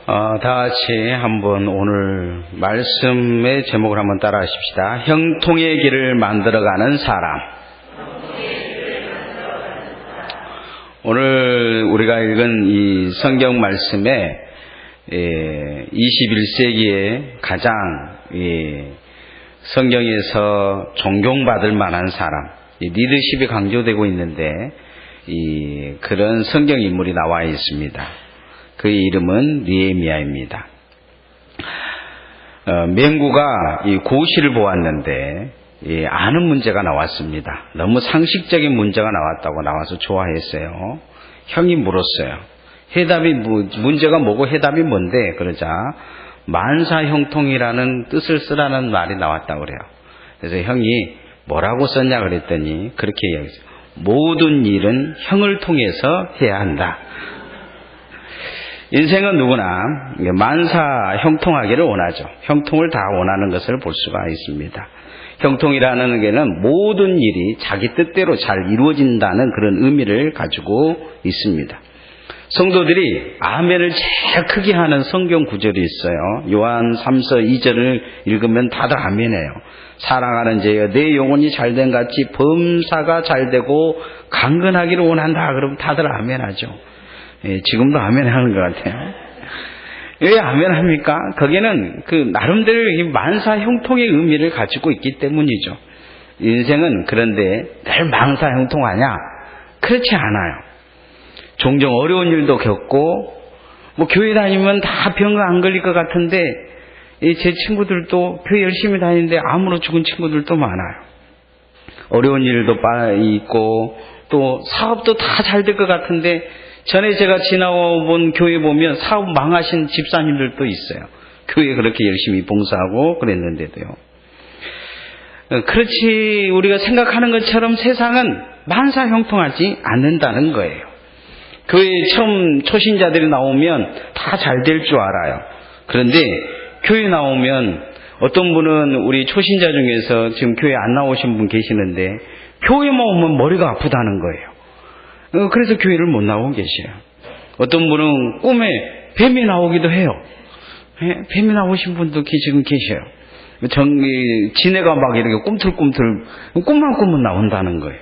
다 같이 한번 오늘 말씀의 제목을 한번 따라 하십시다. 형통의 길을 만들어가는 사람. 오늘 우리가 읽은 이 성경 말씀에 21세기에 가장 성경에서 존경받을 만한 사람, 리더십이 강조되고 있는데 그런 성경 인물이 나와 있습니다. 그의 이름은 느헤미야입니다. 맹구가 이 고시를 보았는데 아는 문제가 나왔습니다. 너무 상식적인 문제가 나왔다고 나와서 좋아했어요. 형이 물었어요. 문제가 뭐고 해답이 뭔데? 그러자 만사형통이라는 뜻을 쓰라는 말이 나왔다고 그래요. 그래서 형이 뭐라고 썼냐 그랬더니 그렇게 이야기했어요. 모든 일은 형을 통해서 해야 한다. 인생은 누구나 만사 형통하기를 원하죠. 형통을 다 원하는 것을 볼 수가 있습니다. 형통이라는 게는 모든 일이 자기 뜻대로 잘 이루어진다는 그런 의미를 가지고 있습니다. 성도들이 아멘을 제일 크게 하는 성경 구절이 있어요. 요한 3서 2절을 읽으면 다들 아멘해요. 사랑하는 자여 내 영혼이 잘된 같이 범사가 잘되고 강건하기를 원한다. 그러면 다들 아멘하죠. 지금도 아멘 하는 것 같아요. 왜 아멘 합니까? 거기는 나름대로 만사 형통의 의미를 가지고 있기 때문이죠. 인생은 그런데 늘 만사 형통하냐? 그렇지 않아요. 종종 어려운 일도 겪고 교회 다니면 다 병 안 걸릴 것 같은데 제 친구들도 교회 열심히 다니는데 암으로 죽은 친구들도 많아요. 어려운 일도 있고 또 사업도 다 잘 될 것 같은데 전에 제가 지나본 교회 보면 사업 망하신 집사님들도 있어요. 교회 그렇게 열심히 봉사하고 그랬는데도요. 그렇지 우리가 생각하는 것처럼 세상은 만사 형통하지 않는다는 거예요. 교회에 처음 초신자들이 나오면 다 잘 될 줄 알아요. 그런데 교회 나오면 어떤 분은 우리 초신자 중에서 지금 교회 안 나오신 분 계시는데 교회만 오면 머리가 아프다는 거예요. 그래서 교회를 못 나오고 계셔요. 어떤 분은 꿈에 뱀이 나오기도 해요. 뱀이 나오신 분도 지금 계셔요. 지네가 막 이렇게 꿈틀꿈틀 꿈만 꾸면 나온다는 거예요.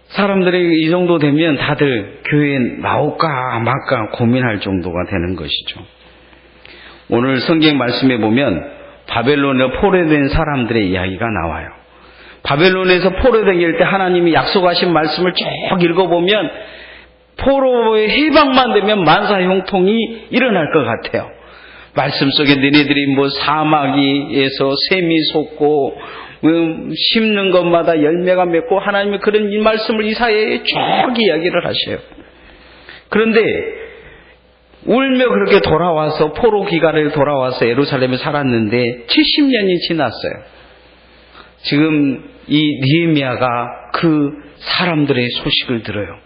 사람들이 이 정도 되면 다들 교회에 나올까 말까 고민할 정도가 되는 것이죠. 오늘 성경 말씀에 보면 바벨론에 포로된 사람들의 이야기가 나와요. 바벨론에서 포로되길 때 하나님이 약속하신 말씀을 쭉 읽어보면 포로의 해방만 되면 만사 형통이 일어날 것 같아요. 말씀 속에 너희들이 사마귀에서 샘이 솟고 심는 것마다 열매가 맺고 하나님이 그런 이 말씀을 이사야에 쭉 이야기를 하셔요. 그런데 울며 그렇게 돌아와서 포로 기간을 돌아와서 예루살렘에 살았는데 70년이 지났어요. 지금 이 느헤미야가 그 사람들의 소식을 들어요.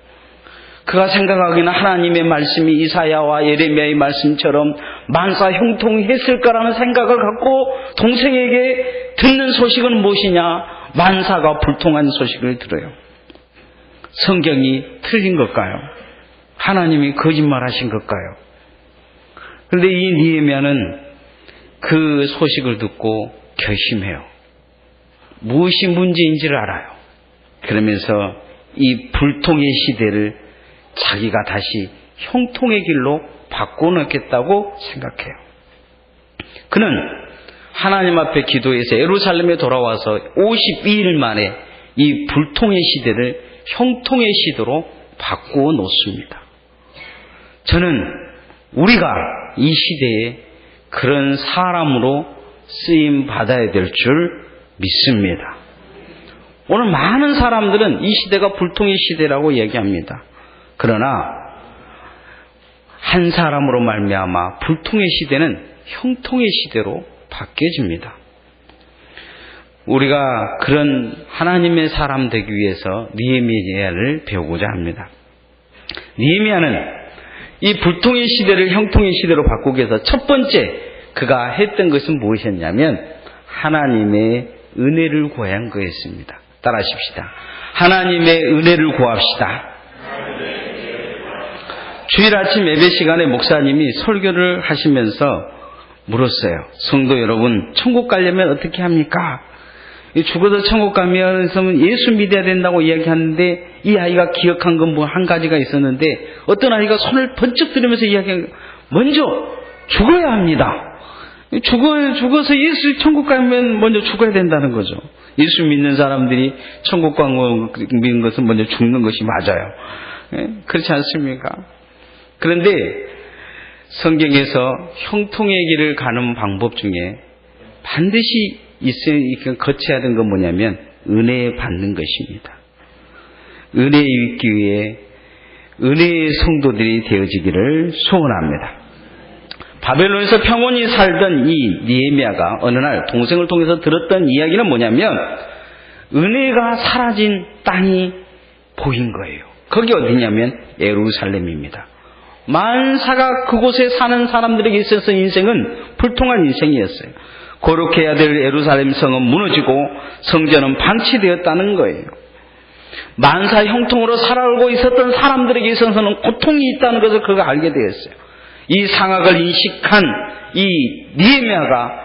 그가 생각하기는 하나님의 말씀이 이사야와 예레미야의 말씀처럼 만사 형통했을까라는 생각을 갖고 동생에게 듣는 소식은 무엇이냐? 만사가 불통한 소식을 들어요. 성경이 틀린 걸까요? 하나님이 거짓말하신 걸까요? 그런데 이 느헤미야는 그 소식을 듣고 결심해요. 무엇이 문제인지를 알아요. 그러면서 이 불통의 시대를 자기가 다시 형통의 길로 바꿔놓겠다고 생각해요. 그는 하나님 앞에 기도해서 예루살렘에 돌아와서 52일 만에 이 불통의 시대를 형통의 시대로 바꾸어 놓습니다. 저는 우리가 이 시대에 그런 사람으로 쓰임 받아야 될 줄 믿습니다. 오늘 많은 사람들은 이 시대가 불통의 시대라고 얘기합니다. 그러나 한 사람으로 말미암아 불통의 시대는 형통의 시대로 바뀌어집니다. 우리가 그런 하나님의 사람 되기 위해서 느헤미야를 배우고자 합니다. 느헤미야는 이 불통의 시대를 형통의 시대로 바꾸기 위해서 첫 번째 그가 했던 것은 무엇이었냐면 하나님의 은혜를 구해야 한 거였습니다. 따라하십시다. 하나님의 은혜를 구합시다. 주일 아침 예배 시간에 목사님이 설교를 하시면서 물었어요. 성도 여러분, 천국 가려면 어떻게 합니까? 죽어서 천국 가면 예수 믿어야 된다고 이야기하는데, 이 아이가 기억한 건 뭐 한 가지가 있었는데, 어떤 아이가 손을 번쩍 들으면서 이야기한 거, 먼저 죽어야 합니다. 죽어서 예수 천국 가면 먼저 죽어야 된다는 거죠. 예수 믿는 사람들이 천국 가는 것은 먼저 죽는 것이 맞아요. 그렇지 않습니까? 그런데 성경에서 형통의 길을 가는 방법 중에 반드시 거쳐야 하는 건 뭐냐면 은혜 받는 것입니다. 은혜 입기 위해 은혜의 성도들이 되어지기를 소원합니다. 바벨론에서 평온히 살던 이 느헤미야가 어느 날 동생을 통해서 들었던 이야기는 뭐냐면 은혜가 사라진 땅이 보인 거예요. 거기 어디냐면 예루살렘입니다. 만사가 그곳에 사는 사람들에게 있어서 인생은 불통한 인생이었어요. 거룩해야 될 예루살렘 성은 무너지고 성전은 방치되었다는 거예요. 만사 형통으로 살아오고 있었던 사람들에게 있어서는 고통이 있다는 것을 그가 알게 되었어요. 이 상황을 인식한 이 느헤미야가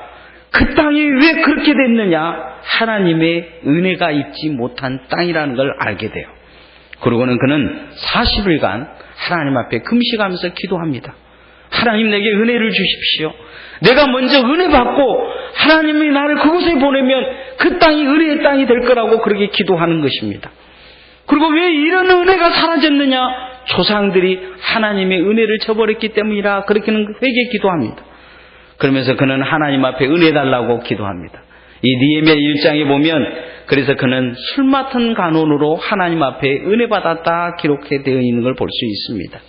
그 땅이 왜 그렇게 됐느냐? 하나님의 은혜가 있지 못한 땅이라는 걸 알게 돼요. 그러고는 그는 40일간 하나님 앞에 금식하면서 기도합니다. 하나님, 내게 은혜를 주십시오. 내가 먼저 은혜 받고 하나님이 나를 그곳에 보내면 그 땅이 은혜의 땅이 될 거라고 그렇게 기도하는 것입니다. 그리고 왜 이런 은혜가 사라졌느냐? 조상들이 하나님의 은혜를 저버렸기 때문이라 그렇게는 회개 기도합니다. 그러면서 그는 하나님 앞에 은혜 달라고 기도합니다. 이 느헤미야 1장에 보면 그래서 그는 술 맡은 간원으로 하나님 앞에 은혜 받았다 기록해 되어 있는 걸 볼 수 있습니다.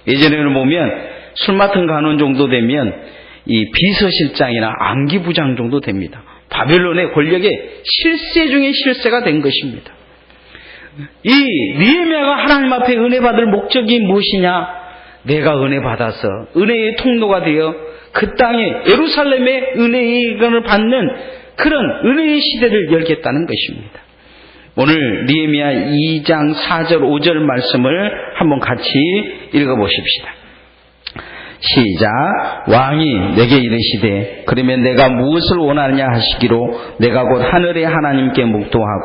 예전에는 보면 술 맡은 간원 정도 되면 이 비서실장이나 안기부장 정도 됩니다. 바벨론의 권력의 실세 중에 실세가 된 것입니다. 이 느헤미야가 하나님 앞에 은혜 받을 목적이 무엇이냐? 내가 은혜 받아서 은혜의 통로가 되어 그 땅에 예루살렘의 은혜를 받는 그런 은혜의 시대를 열겠다는 것입니다. 오늘 느헤미야 2장 4절 5절 말씀을 한번 같이 읽어보십시다. 시작. 왕이 내게 이르시되 그러면 내가 무엇을 원하느냐 하시기로 내가 곧 하늘의 하나님께 묵도하고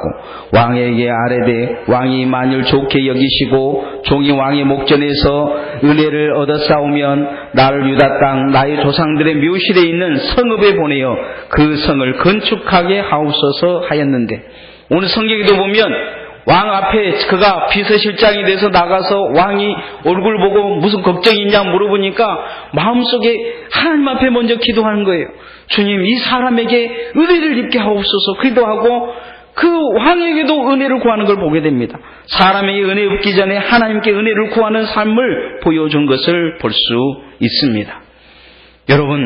왕에게 아뢰되 왕이 만일 좋게 여기시고 종이 왕의 목전에서 은혜를 얻었사오면 나를 유다 땅 나의 조상들의 묘실에 있는 성읍에 보내어 그 성을 건축하게 하옵소서 하였는데, 오늘 성경에도 보면 왕 앞에 그가 비서실장이 돼서 나가서 왕이 얼굴 보고 무슨 걱정이 있냐 물어보니까 마음속에 하나님 앞에 먼저 기도하는 거예요. 주님, 이 사람에게 은혜를 입게 하옵소서 기도하고 그 왕에게도 은혜를 구하는 걸 보게 됩니다. 사람에게 은혜 입기 전에 하나님께 은혜를 구하는 삶을 보여준 것을 볼 수 있습니다. 여러분,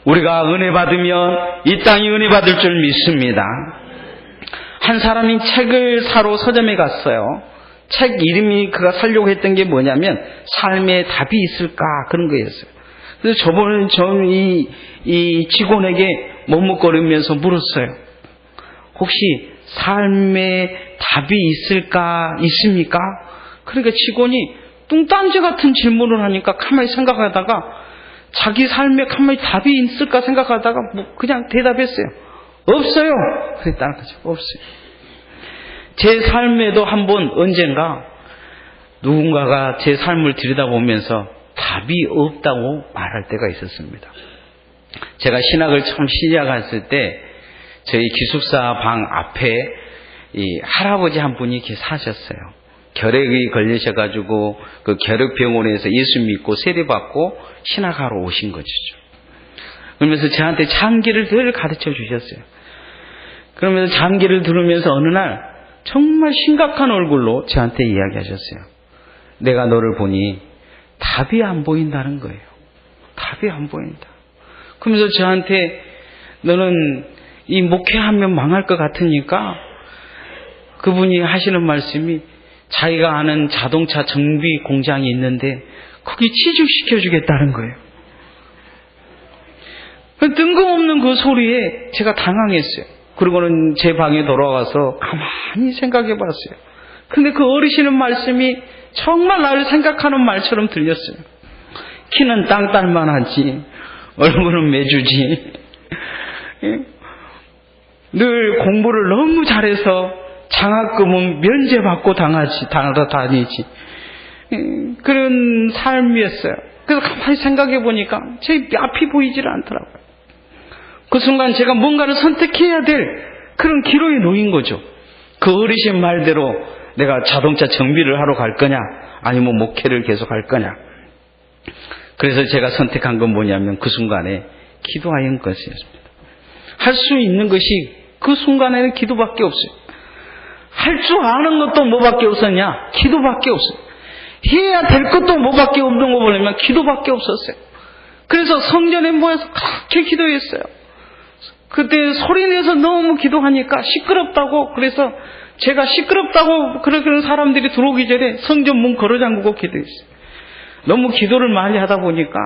우리가 은혜 받으면 이 땅이 은혜 받을 줄 믿습니다. 한 사람이 책을 사러 서점에 갔어요. 책 이름이 그가 사려고 했던 게 뭐냐면 삶에 답이 있을까 그런 거였어요. 그래서 저번에 이 직원에게 머뭇거리면서 물었어요. 혹시 삶에 답이 있습니까? 그러니까 직원이 뚱딴지 같은 질문을 하니까 가만히 생각하다가 자기 삶에 가만히 답이 있을까 생각하다가 그냥 대답했어요. 없어요. 그랬다는 거죠. 없어요. 제 삶에도 한번 언젠가 누군가가 제 삶을 들여다보면서 답이 없다고 말할 때가 있었습니다. 제가 신학을 처음 시작했을 때 저희 기숙사 방 앞에 이 할아버지 한 분이 이렇게 사셨어요. 결핵이 걸리셔가지고 그 결핵병원에서 예수 믿고 세례받고 신학하러 오신 거죠. 그러면서 저한테 장기를 늘 가르쳐 주셨어요. 그러면서 장기를 들으면서 어느 날 정말 심각한 얼굴로 저한테 이야기하셨어요. 내가 너를 보니 답이 안 보인다는 거예요. 답이 안 보인다. 그러면서 저한테 너는 이 목회하면 망할 것 같으니까 그분이 하시는 말씀이 자기가 아는 자동차 정비 공장이 있는데 거기 취직시켜주겠다는 거예요. 뜬금없는 그 소리에 제가 당황했어요. 그리고는 제 방에 돌아와서 가만히 생각해 봤어요. 근데 그 어르신의 말씀이 정말 나를 생각하는 말처럼 들렸어요. 키는 땅딸만하지 얼굴은 매주지. 늘 공부를 너무 잘해서 장학금은 면제받고 다니지. 그런 삶이었어요. 그래서 가만히 생각해 보니까 제 앞이 보이질 않더라고요. 그 순간 제가 뭔가를 선택해야 될 그런 기로에 놓인 거죠. 그 어르신 말대로 내가 자동차 정비를 하러 갈 거냐 아니면 목회를 계속 할 거냐. 그래서 제가 선택한 건 뭐냐면 그 순간에 기도하는 것이었습니다. 할 수 있는 것이 그 순간에는 기도밖에 없어요. 할 줄 아는 것도 뭐밖에 없었냐? 기도밖에 없어요. 해야 될 것도 뭐밖에 없는 거 보려면 기도밖에 없었어요. 그래서 성전에 모여서 그렇게 기도했어요. 그때 소리내서 너무 기도하니까 시끄럽다고, 그래서 제가 시끄럽다고 그런 사람들이 들어오기 전에 성전 문 걸어 잠그고 기도했어요. 너무 기도를 많이 하다 보니까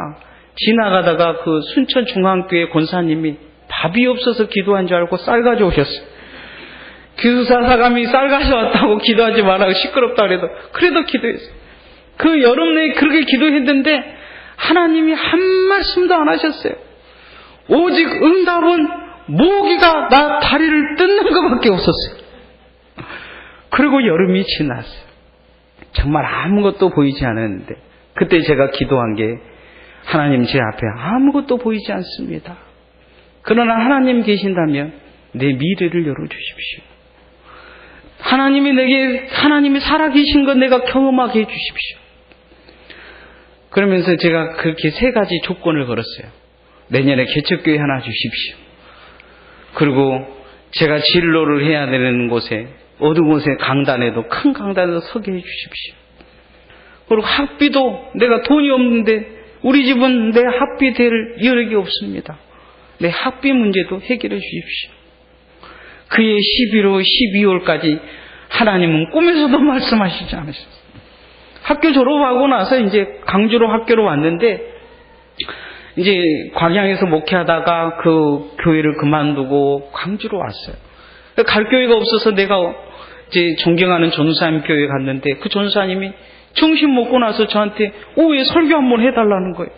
지나가다가 그 순천중앙교회 권사님이 밥이 없어서 기도한 줄 알고 쌀 가져오셨어요. 교사 사감이 쌀 가져왔다고 기도하지 말라고 시끄럽다 그래도 기도했어요. 그 여름 내에 그렇게 기도했는데 하나님이 한 말씀도 안 하셨어요. 오직 응답은 모기가 나 다리를 뜯는 것밖에 없었어요. 그리고 여름이 지났어요. 정말 아무것도 보이지 않았는데 그때 제가 기도한 게, 하나님 제 앞에 아무것도 보이지 않습니다. 그러나 하나님 계신다면 내 미래를 열어주십시오. 하나님이 살아계신 것 내가 경험하게 해주십시오. 그러면서 제가 그렇게 3가지 조건을 걸었어요. 내년에 개척교회 하나 주십시오. 그리고 제가 진로를 해야 되는 곳에, 어느 곳에 강단에도, 큰 강단에도 서게 해주십시오. 그리고 학비도 내가 돈이 없는데 우리 집은 내 학비 될 여력이 없습니다. 내 학비 문제도 해결해 주십시오. 그의 11월, 12월까지 하나님은 꿈에서도 말씀하시지 않으셨어요. 학교 졸업하고 나서 이제 강주로 학교로 왔는데, 이제 광양에서 목회하다가 그 교회를 그만두고 광주로 왔어요. 갈 교회가 없어서 내가 이제 존경하는 전사님 교회에 갔는데, 그 전사님이 점심 먹고 나서 저한테 오후에 설교 한번 해달라는 거예요.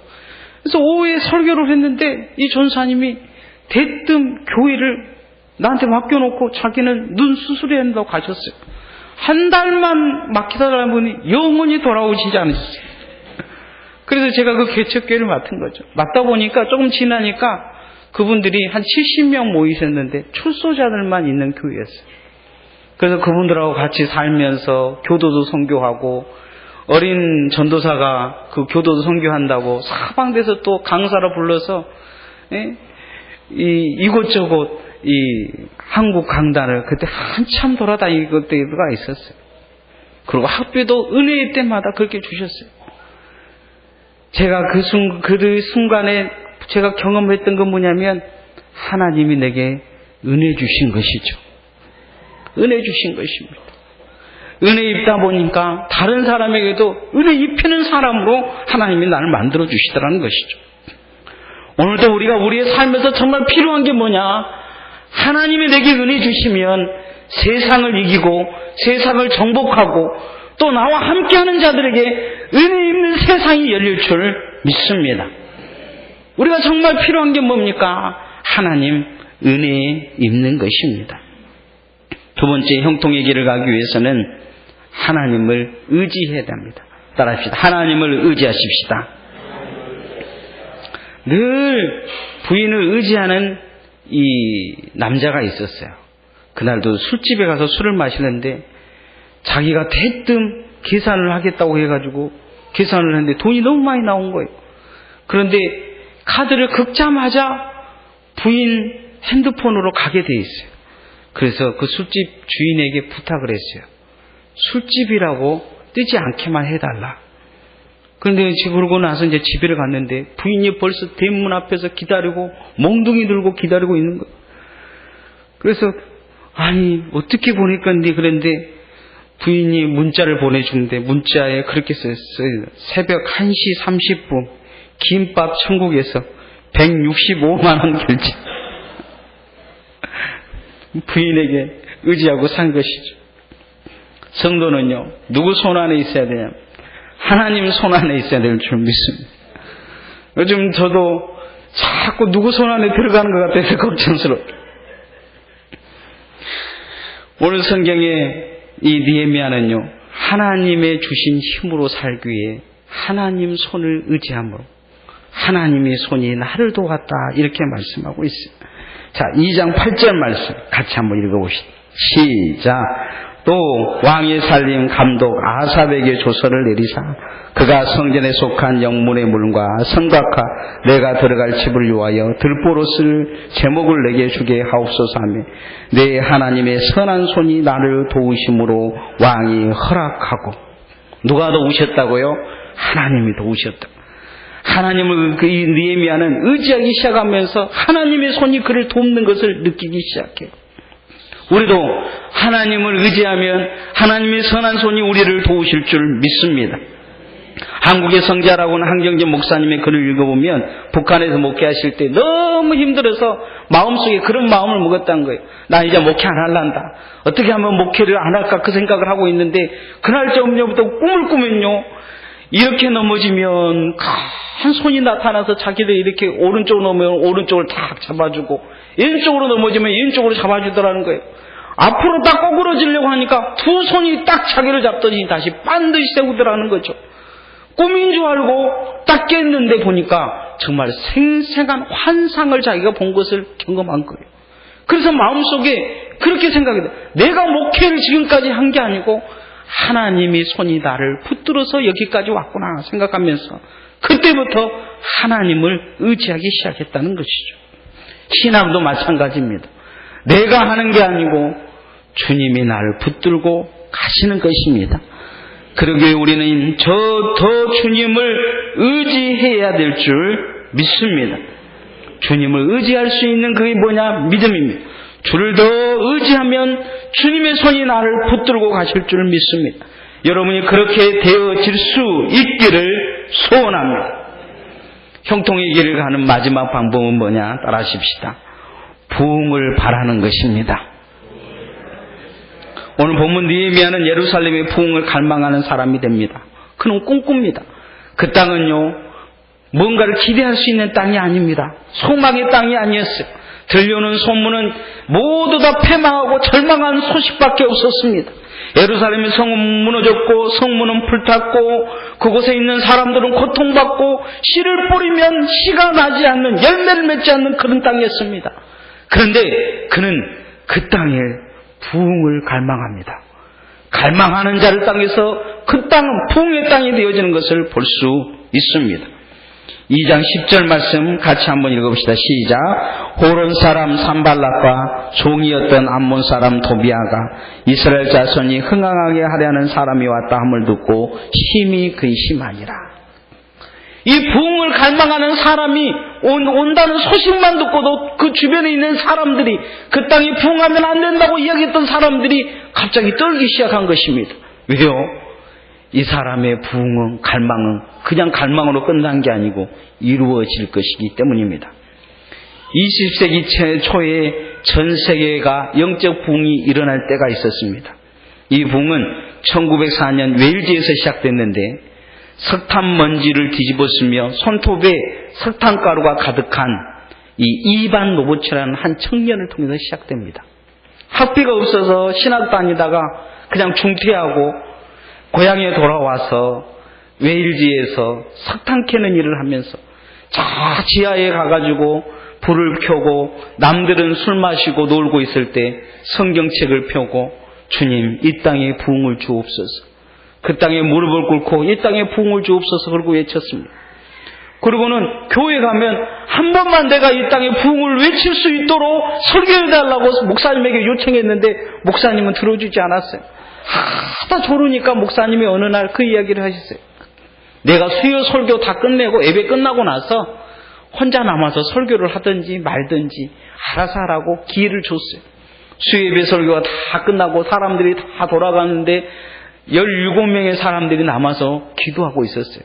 그래서 오후에 설교를 했는데 이 전사님이 대뜸 교회를 나한테 맡겨놓고 자기는 눈 수술해야 한다고 가셨어요. 한 달만 맡기다가 보니 영원히 돌아오시지 않으셨어요. 그래서 제가 그 개척교회를 맡은 거죠. 맡다 보니까 조금 지나니까 그분들이 한 70명 모이셨는데 출소자들만 있는 교회였어요. 그래서 그분들하고 같이 살면서 교도도 선교하고, 어린 전도사가 그 교도도 선교한다고 사방에서 또 강사로 불러서 이곳저곳 이 한국 강단을 그때 한참 돌아다니고 때가 있었어요. 그리고 학비도 은혜의 때마다 그렇게 주셨어요. 제가 그 순간에 제가 경험했던 건 뭐냐면, 하나님이 내게 은혜 주신 것이죠. 은혜 주신 것입니다. 은혜 입다 보니까 다른 사람에게도 은혜 입히는 사람으로 하나님이 나를 만들어 주시더라는 것이죠. 오늘도 우리가 우리의 삶에서 정말 필요한 게 뭐냐? 하나님이 내게 은혜 주시면 세상을 이기고 세상을 정복하고 또 나와 함께하는 자들에게 은혜 입는 세상이 열릴 줄 믿습니다. 우리가 정말 필요한 게 뭡니까? 하나님 은혜에 입는 것입니다. 2번째, 형통의 길을 가기 위해서는 하나님을 의지해야 합니다. 따라합시다. 하나님을 의지하십시다. 늘 부인을 의지하는 이 남자가 있었어요. 그날도 술집에 가서 술을 마시는데 자기가 대뜸 계산을 하겠다고 해가지고 계산을 했는데 돈이 너무 많이 나온 거예요. 그런데 카드를 긁자마자 부인 핸드폰으로 가게 돼 있어요. 그래서 그 술집 주인에게 부탁을 했어요. 술집이라고 뜨지 않게만 해달라. 그런데 그러고 나서 이제 집에 갔는데 부인이 벌써 대문 앞에서 기다리고 몽둥이 들고 기다리고 있는 거예요. 그래서 아니 어떻게 보낼 건데, 그런데 부인이 문자를 보내주는데 문자에 그렇게 썼어요. 새벽 1시 30분 김밥 천국에서 165만 원 결제. 부인에게 의지하고 산 것이죠. 성도는요, 누구 손 안에 있어야 되냐? 하나님 손 안에 있어야 될 줄 믿습니다. 요즘 저도 자꾸 누구 손 안에 들어가는 것 같아서 걱정스러워요. 오늘 성경에 이 느헤미야는요, 하나님의 주신 힘으로 살기 위해 하나님 손을 의지함으로 하나님의 손이 나를 도왔다, 이렇게 말씀하고 있어요. 자, 2장 8절 말씀 같이 한번 읽어봅시다. 시작. 또 왕의 살림 감독 아삽에게 조서를 내리사 그가 성전에 속한 영문의 물과 성곽과 내가 들어갈 집을 위하여 들보로쓸 제목을 내게 주게 하옵소서 하며 내 하나님의 선한 손이 나를 도우심으로 왕이 허락하고. 누가 도우셨다고요? 하나님이 도우셨다. 하나님을 이 느헤미야는 의지하기 시작하면서 하나님의 손이 그를 돕는 것을 느끼기 시작해요. 우리도 하나님을 의지하면 하나님의 선한 손이 우리를 도우실 줄 믿습니다. 한국의 성자라고는 한경재 목사님의 글을 읽어보면 북한에서 목회하실 때 너무 힘들어서 마음속에 그런 마음을 먹었다는 거예요. 나 이제 목회 안 할란다. 어떻게 하면 목회를 안 할까 그 생각을 하고 있는데 그날 저녁부터 꿈을 꾸면요, 이렇게 넘어지면 큰 손이 나타나서 자기들 이렇게 오른쪽으로 넘으면 오른쪽을 탁 잡아주고 왼쪽으로 넘어지면 왼쪽으로 잡아주더라는 거예요. 앞으로 딱 꼬꾸러지려고 하니까 두 손이 딱 자기를 잡더니 다시 반드시 세우더라는 거죠. 꿈인 줄 알고 딱 깼는데 보니까 정말 생생한 환상을 자기가 본 것을 경험한 거예요. 그래서 마음속에 그렇게 생각이 돼요. 내가 목회를 지금까지 한 게 아니고 하나님이 손이 나를 붙들어서 여기까지 왔구나 생각하면서 그때부터 하나님을 의지하기 시작했다는 것이죠. 신앙도 마찬가지입니다. 내가 하는 게 아니고 주님이 나를 붙들고 가시는 것입니다. 그러기에 우리는 더 주님을 의지해야 될 줄 믿습니다. 주님을 의지할 수 있는 그게 뭐냐? 믿음입니다. 주를 더 의지하면 주님의 손이 나를 붙들고 가실 줄 믿습니다. 여러분이 그렇게 되어질 수 있기를 소원합니다. 형통의 길을 가는 마지막 방법은 뭐냐? 따라하십시다. 부흥을 바라는 것입니다. 오늘 본문 느헤미야는 예루살렘의 부흥을 갈망하는 사람이 됩니다. 그는 꿈꿉니다. 그 땅은요, 뭔가를 기대할 수 있는 땅이 아닙니다. 소망의 땅이 아니었어요. 들려오는 소문은 모두 다 패망하고 절망한 소식밖에 없었습니다. 예루살렘의 성은 무너졌고 성문은 불탔고 그곳에 있는 사람들은 고통받고 씨를 뿌리면 씨가 나지 않는, 열매를 맺지 않는 그런 땅이었습니다. 그런데 그는 그 땅에 부흥을 갈망합니다. 갈망하는 자를 땅에서 그 땅은 부흥의 땅이 되어지는 것을 볼 수 있습니다. 2장 10절 말씀 같이 한번 읽어봅시다. 시작. 호론 사람 산발락과 종이었던 암몬 사람 도비아가 이스라엘 자손이 흥황하게 하려는 사람이 왔다 함을 듣고 힘이 근심하니라. 이 부흥을 갈망하는 사람이 온다는 소식만 듣고도 그 주변에 있는 사람들이 그 땅이 부흥하면 안 된다고 이야기했던 사람들이 갑자기 떨기 시작한 것입니다. 왜요? 이 사람의 부흥은, 갈망은 그냥 갈망으로 끝난 게 아니고 이루어질 것이기 때문입니다. 20세기 초에 전 세계가 영적 부흥이 일어날 때가 있었습니다. 이 부흥은 1904년 웨일즈에서 시작됐는데 석탄 먼지를 뒤집어쓰며 손톱에 석탄가루가 가득한 이 이반 노보츠라는 한 청년을 통해서 시작됩니다. 학비가 없어서 신학 다니다가 그냥 중퇴하고 고향에 돌아와서 웨일즈에서 석탄 캐는 일을 하면서 저 지하에 가가지고 불을 켜고 남들은 술 마시고 놀고 있을 때 성경책을 펴고 주님 이 땅에 부흥을 주옵소서, 그 땅에 무릎을 꿇고 이 땅에 부흥을 주옵소서 그러고 외쳤습니다. 그리고는 교회 가면 한 번만 내가 이 땅에 부흥을 외칠 수 있도록 설교해달라고 목사님에게 요청했는데 목사님은 들어주지 않았어요. 하다 조르니까 목사님이 어느 날 그 이야기를 하셨어요. 내가 수요 설교 다 끝내고 예배 끝나고 나서 혼자 남아서 설교를 하든지 말든지 알아서 하라고 기회를 줬어요. 수요 예배 설교가 다 끝나고 사람들이 다 돌아가는데 17명의 사람들이 남아서 기도하고 있었어요.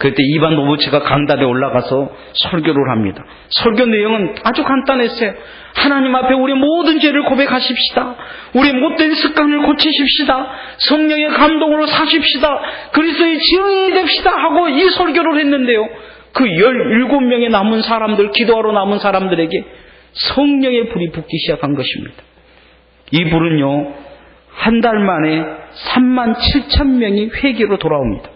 그때 이반 노부치가 강단에 올라가서 설교를 합니다. 설교 내용은 아주 간단했어요. 하나님 앞에 우리 모든 죄를 고백하십시다. 우리 못된 습관을 고치십시다. 성령의 감동으로 사십시다. 그리스도의 증인이 됩시다 하고 이 설교를 했는데요. 그 17명의 남은 사람들, 기도하러 남은 사람들에게 성령의 불이 붙기 시작한 것입니다. 이 불은요, 한 달 만에 37,000명이 회개로 돌아옵니다.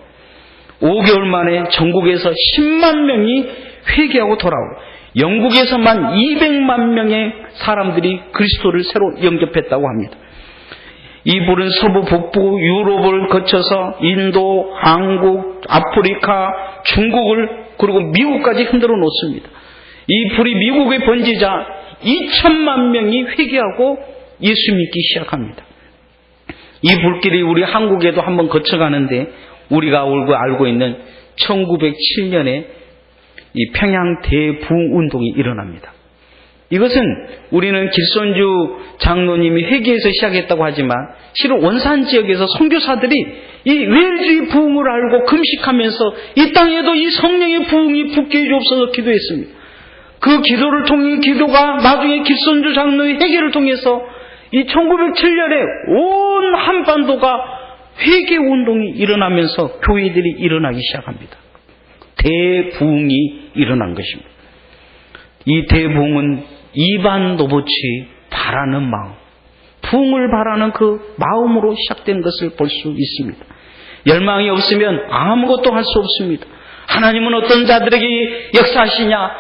5개월 만에 전국에서 10만 명이 회개하고 돌아오고, 영국에서만 200만 명의 사람들이 그리스도를 새로 영접했다고 합니다. 이 불은 서부, 북부, 유럽을 거쳐서 인도, 한국, 아프리카, 중국을 그리고 미국까지 흔들어 놓습니다. 이 불이 미국에 번지자 2천만 명이 회개하고 예수 믿기 시작합니다. 이 불길이 우리 한국에도 한번 거쳐가는데, 우리가 알고 있는 1907년에 이 평양 대부흥운동이 일어납니다. 이것은 우리는 길손주 장로님이 회개해서 시작했다고 하지만, 실은 원산 지역에서 선교사들이 이 외일주의 부흥을 알고 금식하면서 이 땅에도 이 성령의 부흥이 붙게 해주옵소서 기도했습니다. 그 기도를 통해, 기도가 나중에 길손주 장로의 회개를 통해서 이 1907년에 온 한반도가 회개 운동이 일어나면서 교회들이 일어나기 시작합니다. 대부흥이 일어난 것입니다. 이 대부흥은 이반 노부치 바라는 마음, 부흥을 바라는 그 마음으로 시작된 것을 볼 수 있습니다. 열망이 없으면 아무것도 할 수 없습니다. 하나님은 어떤 자들에게 역사하시냐?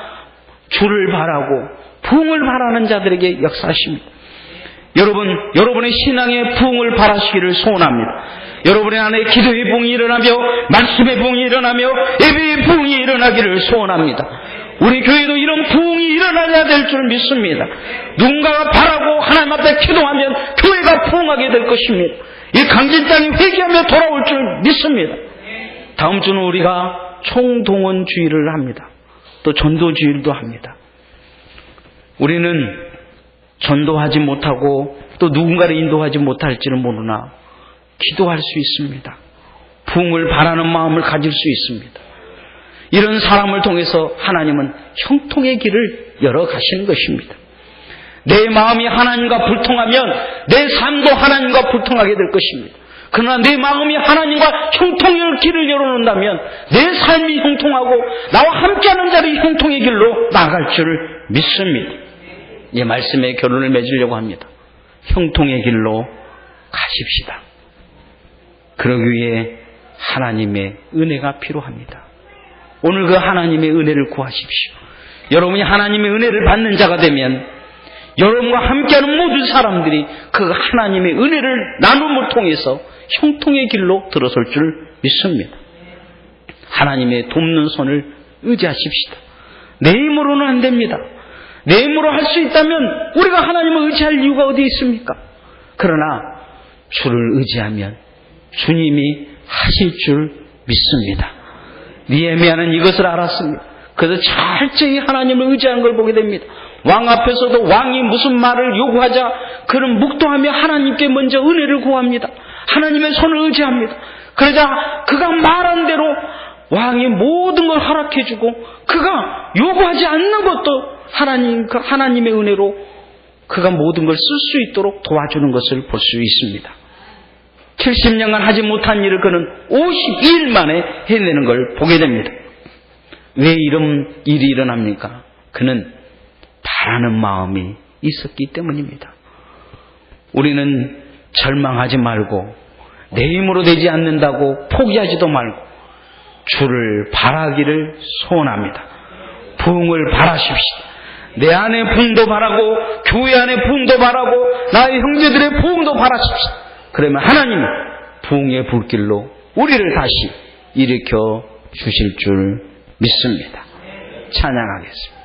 주를 바라고 부흥을 바라는 자들에게 역사하십니다. 여러분의 신앙의 부흥을 바라시기를 소원합니다. 여러분의 안에 기도의 부흥이 일어나며, 말씀의 부흥이 일어나며, 예배의 부흥이 일어나기를 소원합니다. 우리 교회도 이런 부흥이 일어나야 될 줄 믿습니다. 누군가가 바라고 하나님 앞에 기도하면 교회가 부흥하게 될 것입니다. 이 강진 땅이 회개하며 돌아올 줄 믿습니다. 다음 주는 우리가 총동원주의를 합니다. 또 전도주의도 합니다. 우리는 전도하지 못하고 또 누군가를 인도하지 못할지는 모르나 기도할 수 있습니다. 부흥을 바라는 마음을 가질 수 있습니다. 이런 사람을 통해서 하나님은 형통의 길을 열어가시는 것입니다. 내 마음이 하나님과 불통하면 내 삶도 하나님과 불통하게 될 것입니다. 그러나 내 마음이 하나님과 형통의 길을 열어놓는다면 내 삶이 형통하고 나와 함께하는 자들이 형통의 길로 나아갈 줄 믿습니다. 이 말씀에 결론을 맺으려고 합니다. 형통의 길로 가십시다. 그러기 위해 하나님의 은혜가 필요합니다. 오늘 그 하나님의 은혜를 구하십시오. 여러분이 하나님의 은혜를 받는 자가 되면 여러분과 함께하는 모든 사람들이 그 하나님의 은혜를 나눔을 통해서 형통의 길로 들어설 줄 믿습니다. 하나님의 돕는 손을 의지하십시다. 내 힘으로는 안 됩니다. 내 힘으로 할 수 있다면 우리가 하나님을 의지할 이유가 어디 있습니까? 그러나 주를 의지하면 주님이 하실 줄 믿습니다. 느헤미야는 이것을 알았습니다. 그래서 철저히 하나님을 의지하는 걸 보게 됩니다. 왕 앞에서도 왕이 무슨 말을 요구하자 그는 묵도하며 하나님께 먼저 은혜를 구합니다. 하나님의 손을 의지합니다. 그러자 그가 말한 대로 왕이 모든 걸 허락해주고 그가 요구하지 않는 것도 하나님의 은혜로 그가 모든 걸 쓸 수 있도록 도와주는 것을 볼 수 있습니다. 70년간 하지 못한 일을 그는 52일 만에 해내는 걸 보게 됩니다. 왜 이런 일이 일어납니까? 그는 바라는 마음이 있었기 때문입니다. 우리는 절망하지 말고 내 힘으로 되지 않는다고 포기하지도 말고 주를 바라기를 소원합니다. 부흥을 바라십시오. 내 안에 부흥도 바라고 교회 안에 부흥도 바라고 나의 형제들의 부흥도 바라십시오. 그러면 하나님이 부흥의 불길로 우리를 다시 일으켜 주실 줄 믿습니다. 찬양하겠습니다.